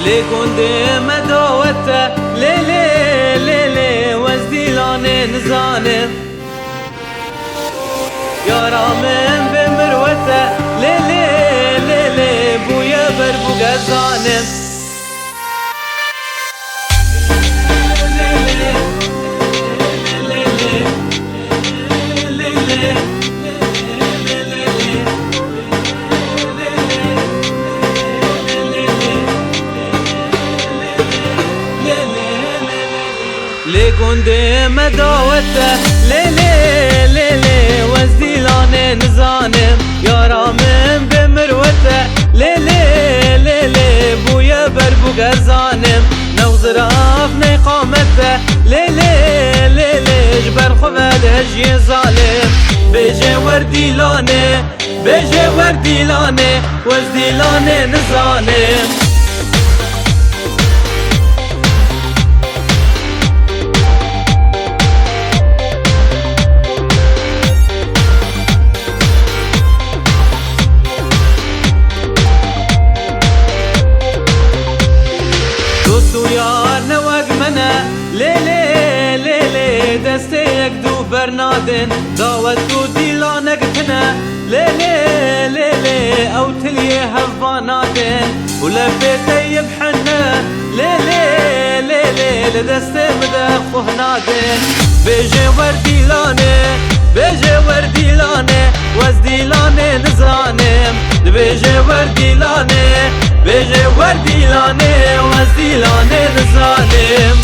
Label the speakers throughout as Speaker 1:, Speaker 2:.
Speaker 1: لگنده مداوته لیلی لیلی وزدیلانه نزانم یارامم به مروته لیلی لیلی بویا بر بوگزانم لگنده مداوته لیلی لیلی وزدیلانه نزانم یارامم به مروته لیلی لیلی بویا بر بوگزانم نوزراف نیقامته لیلی لیلی جبر خوال هجی ظالم بیجه وردیلانه بیجه وردیلانه وزدیلانه نزانم لیلی لیلی دسته یک دو برنادن داوت تو دیلانک تنه لیلی لیلی او تلیه هفاناتن ولفیت یبحنه لیلی لیلی لدسته مدخوه نادن بیجه وردیلانه بیجه وردیلانه وزدیلانه نزانم بیجه وردیلانه بیجه وردیلانه وزدیلانه نزانم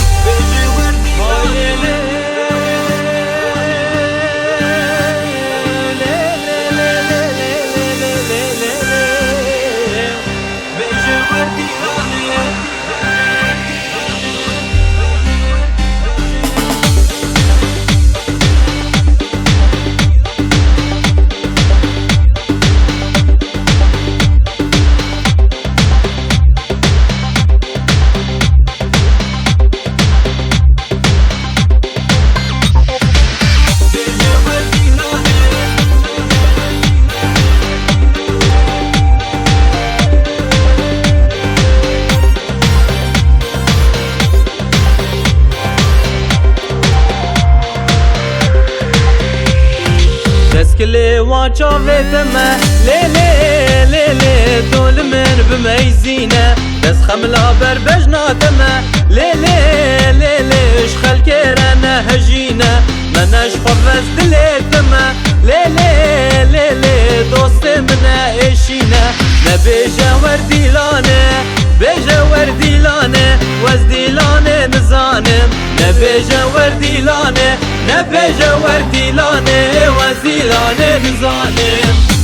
Speaker 1: كلي واشوفتما ليلي ليلي دول من بميزينه بس خملا بربجناتما ليلي ليلي شخل كيرانا هجينه مناش خفز دليتما ليلي ليلي دوست منا ايشينه نبيجا ورديلانه بيجا ورديلانه وزديلانه نزانم نبيجا ورديلانه نبيجا ورديلانه وزديلانه نزانم